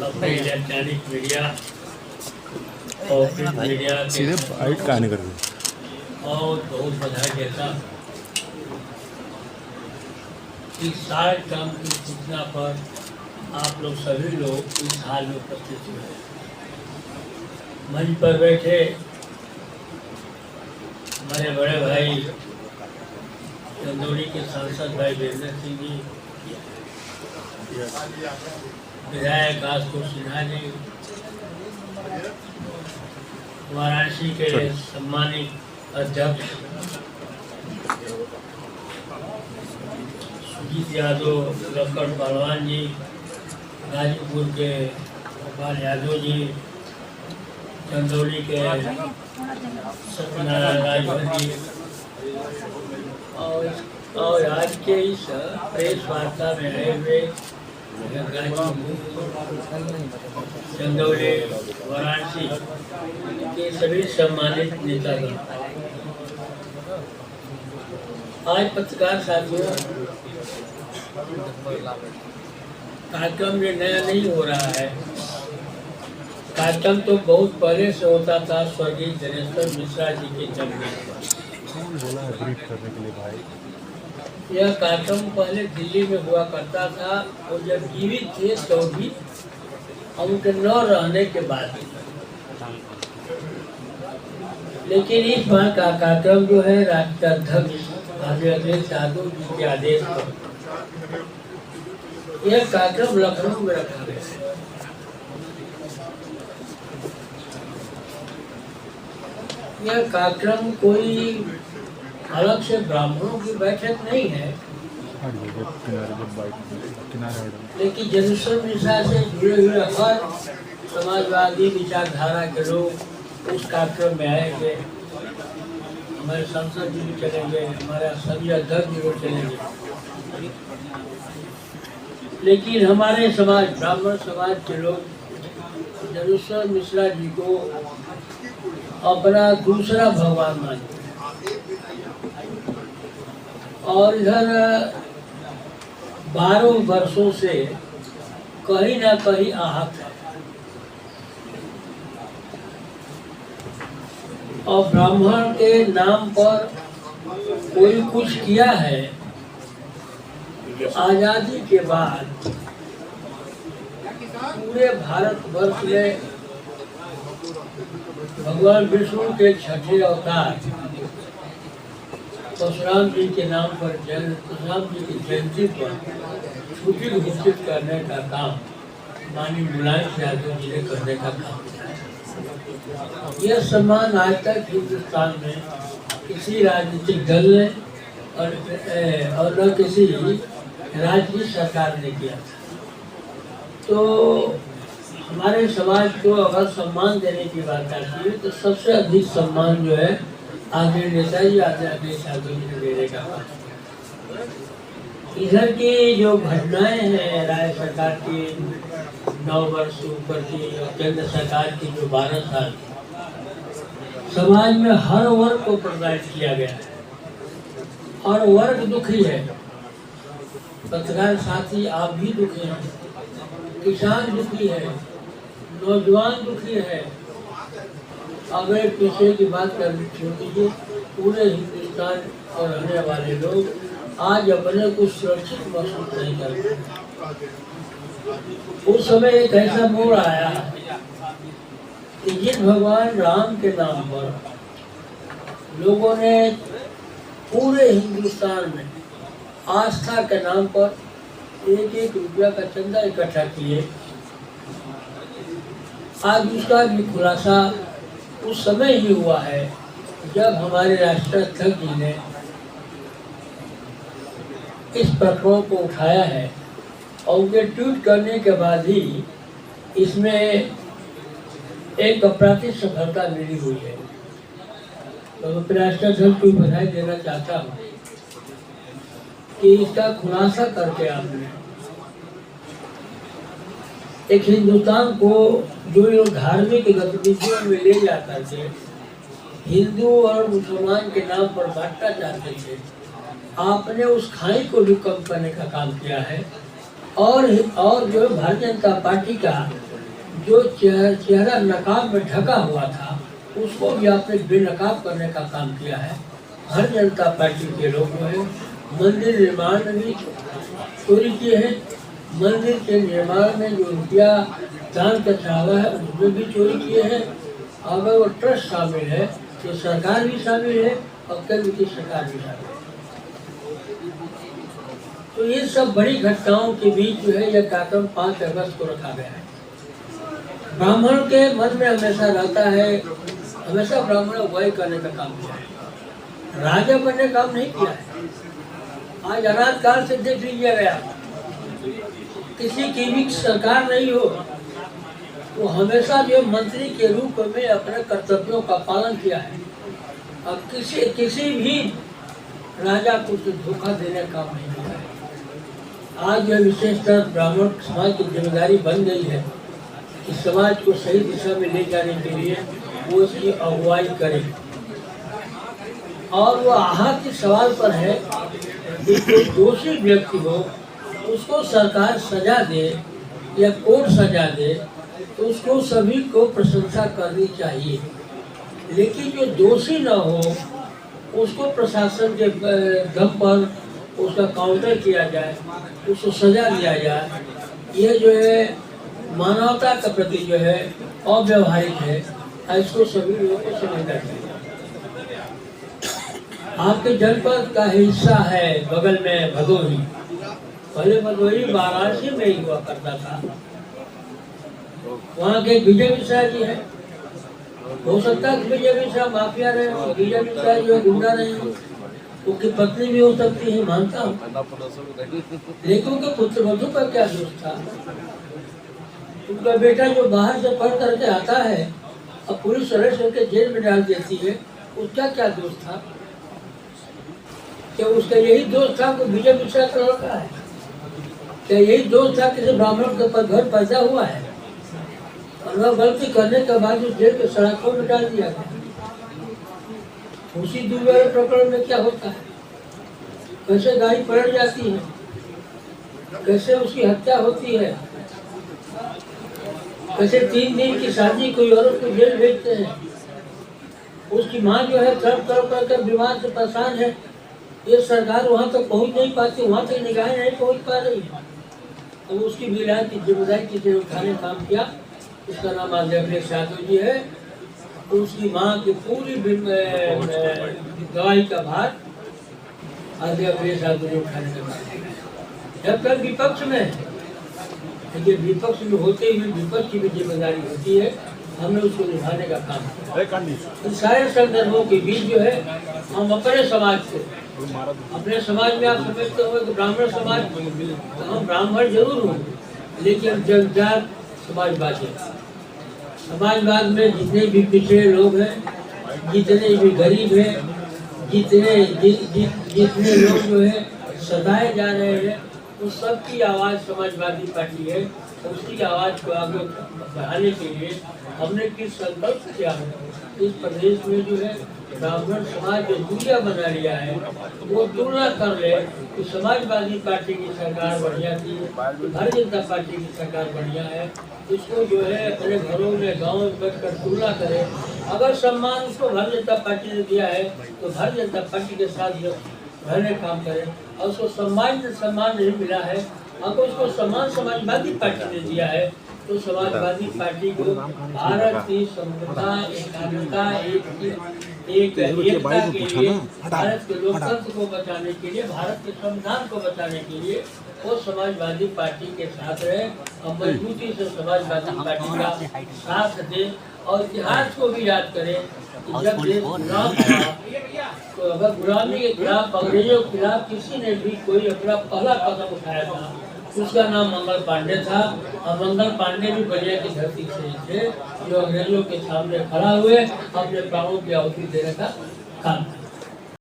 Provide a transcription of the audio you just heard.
अपने electronic media और print media सीधे बाइट कहानी कर रहे और बहुत बधाई देता कि सारे काम की सूचना पर आप लोग सभी लोग इस हाल में उपस्थित हुए। मंच पर बैठे हमारे बड़े भाई चंदौली के सांसद भाई वीरेंद्र सिंह जी, विधायक आशुतोष सिन्हा जी, वाराणसी के सम्मानित अध्यक्ष सुजीत यादव, लक्कड़ पहलवान जी, गाजीपुर के गोपाल यादव जी, चंदौली के सत्यनारायण राजभर जी और आज के इस प्रेस वार्ता में आए हुए चंदौली वाराणसी के सभी सम्मानित नेतागण। आज पत्रकार साथियों, कार्यक्रम ये नया नहीं हो रहा है। कार्यक्रम तो बहुत पहले से होता था, स्वर्गीय दिनेश्वर मिश्रा जी के जन्म करने के लिए भाई। यह कार्यक्रम पहले दिल्ली में हुआ करता था और जब जीवित थे तो भी उनके न रहने के बाद। लेकिन इस बार का कार्यक्रम जो है राज्य अध्यक्ष अखिलेश यादव जी के आदेश पर यह कार्यक्रम लखनऊ में रखा गया है। यह कार्यक्रम कोई अलग से ब्राह्मणों की बैठक नहीं है, लेकिन दिनेश्वर मिश्रा से जुड़े हुए हर समाजवादी विचारधारा के लोग उस कार्यक्रम में आएंगे। हमारे सांसद जी भी चलेंगे, हमारे सभी अध्यक्ष भी चलेंगे, लेकिन हमारे समाज ब्राह्मण समाज के लोग दिनेश्वर मिश्रा जी को अपना दूसरा भगवान मानते हैं। और इधर 12 वर्षों से कहीं ना कहीं आहत है और ब्राह्मण के नाम पर कोई कुछ किया है। आजादी के बाद पूरे भारतवर्ष में भगवान विष्णु के छठे अवतार परशुराम जी के नाम पर परशुराम जी की जयंती पर छुट्टी घोषित करने का काम माननीय मुलायम यादव जी ने करने का काम किया। यह सम्मान आज तक हिंदुस्तान में किसी राजनीतिक दल ने और न किसी राज्य की सरकार ने किया था। तो हमारे समाज को अगर सम्मान देने की बात आती है तो सबसे अधिक सम्मान जो है आदरणीय नेताजी अखिलेश यादव जी ने देने का। इधर की जो घटनाएं हैं राज्य सरकार की 9 वर्ष से ऊपर की और केंद्र सरकार की जो 12 साल की, समाज में हर वर्ग को प्रताड़ित किया गया है और वर्ग दुखी है। पत्रकार साथी आप भी दुखी हैं, किसान दुखी है, नौजवान दुखी है। अगर पेशे की बात करनी छोड़ दीजिए, पूरे हिंदुस्तान और रहने वाले लोग आज अपने को सुरक्षित महसूस नहीं करते। उस समय एक ऐसा मोड़ आया कि जिस भगवान राम के नाम पर लोगों ने पूरे हिंदुस्तान में आस्था के नाम पर 1-1 रुपया का चंदा इकट्ठा किए, आज उसका भी खुलासा उस समय ही हुआ है जब हमारे राष्ट्राध्यक्ष जी ने इस प्रकरण को उठाया है और उनके ट्वीट करने के बाद ही इसमें एक अप्रत्याशित सफलता मिली हुई है। तो मैं राष्ट्राध्यक्ष को बधाई देना चाहता हूँ कि इसका खुलासा करके आपने एक हिंदुस्तान को जो धार्मिक गतिविधियों में ले जाकर के हिंदू और मुसलमान के नाम पर बांटना चाहते थे, आपने उस खाई को भी कम करने का काम किया है। और जो भारतीय जनता पार्टी का जो चेहरा नकाब में ढका हुआ था उसको भी आपने बेनकाब करने का काम किया है। भारतीय जनता पार्टी के लोग जो है मंदिर निर्माण में भी चोरी किए हैं, मंदिर के निर्माण में जो रुपया दान का चावा है उसमें भी चोरी किए हैं। अगर वो ट्रस्ट शामिल है तो सरकार भी शामिल है और केंद्र की सरकार भी शामिल है। तो ये सब बड़ी घटनाओं के बीच जो है यह कार्यक्रम 5 अगस्त को रखा गया है। ब्राह्मण के मन में हमेशा रहता है, हमेशा ब्राह्मण अगुवाई करने का काम किया है, राजा बनने का काम नहीं किया है। आज अनाथ काल से देख लीजिए गया, किसी की भी सरकार नहीं हो तो हमेशा जो मंत्री के रूप में अपने कर्तव्यों का पालन किया है। अब किसी भी राजा को धोखा देने का काम नहीं किया है। आज यह विशेषकर ब्राह्मण समाज की जिम्मेदारी बन गई है कि समाज को सही दिशा में ले जाने के लिए वो इसकी अगुवाई करे। और वो आहत के सवाल पर है कि कोई दोषी व्यक्ति हो उसको सरकार सजा दे या कोर्ट सजा दे तो उसको सभी को प्रशंसा करनी चाहिए, लेकिन जो दोषी न हो उसको प्रशासन के दम पर उसका काउंटर किया जाए, उसको सजा दिया जाए, यह जो है मानवता के प्रति जो है अव्यवहारिक है। इसको सभी लोगों को समझना चाहिए। आपके जनपद का हिस्सा है बगल में भदोही, पहले भदोही वाराणसी में ही हुआ करता था। वहाँ के विजय मिश्रा जी है, हो सकता है विजय मिश्रा माफिया रहे हो, विजय मिश्रा जो गुंडा रहे हो, उनकी पत्नी भी हो सकती है, मानता हूँ, लेकिन उनके पुत्र वधु का क्या दोष था? उनका बेटा जो बाहर से पढ़ करके आता है और पुलिस अरेस्ट करके जेल में डाल देती है, उसका क्या दोष था? क्या उसका यही दोष था कि विजय मिश्रा का लड़का है? क्या यही दोष था किसी ब्राह्मण के पर घर पैदा हुआ है और वह गलती करने के बाद उस जेल के सड़कों में डाल दिया गया? उसी दूसरे प्रकरण में क्या होता है? कैसे गाड़ी पलट जाती है, कैसे उसकी हत्या होती है, कैसे 3 दिन की शादी कोई औरत को जेल भेजते हैं, उसकी माँ जो है तड़प तड़प करके बीमार से परेशान है, ये सरकार वहाँ तक पहुँच नहीं पाती, वहाँ तक निगाहें नहीं पहुँच पा रही है। तो उसकी विलायत की जिम्मेदारी किसी ने उठाने काम किया, उसका नाम आदित्य अखिलेश यादव जी है। तो उसकी माँ की पूरी गवाही का भार आदित्य अखिलेश यादव जी उठाने का काम किया। जब तक विपक्ष में है, लेकिन विपक्ष में होते हुए विपक्ष की भी जिम्मेदारी होती है, हमने उसको निभाने का काम किया। इन सारे संदर्भों के बीच जो है हम अपने समाज को, अपने समाज में आप समझते हो कि ब्राह्मण समाज, तो हम ब्राह्मण जरूर हों लेकिन जनजात समाजवादी। समाजवाद में जितने भी पिछड़े लोग हैं, जितने भी गरीब हैं, जितने लोग जो है सताए जा रहे हैं, उस सब की आवाज़ समाजवादी पार्टी है। उसकी आवाज़ को आगे बढ़ाने के लिए हमने किस संकल्प किया है? इस प्रदेश में जो है ब्राह्मण समाज जो दूरिया बना लिया है, वो तुलना कर ले कि समाजवादी पार्टी की सरकार बढ़िया थी, भारतीय जनता पार्टी की सरकार बढ़िया है। इसको जो है अपने घरों में गाँव में बैठकर तुलना करे। अगर सम्मान उसको भारतीय जनता पार्टी ने दिया है तो भारतीय जनता पार्टी के साथ रहने काम करे, और उसको सम्मान नहीं मिला है, अगर उसको सम्मान समाजवादी पार्टी ने दिया है तो समाजवादी पार्टी को भारत की समृद्धता, एकाग्रता, एकता के लिए, भारत के लोकतंत्र को बचाने के लिए, भारत के संविधान को बचाने के लिए वो समाजवादी पार्टी के साथ रहे और मजबूती से समाजवादी पार्टी का साथ दे। और इतिहास को भी याद करें कि जब देश गुलाम था, तो अगर गुलामी के खिलाफ, अंग्रेजों के खिलाफ किसी ने भी कोई अपना पहला कदम उठाया था, उसका नाम मंगल पांडे था। और मंगल पांडे भी बलिया की धरती से थे, जो अंग्रेजों के सामने खड़ा हुए अपने प्राणों की आहुति देने का काम किया।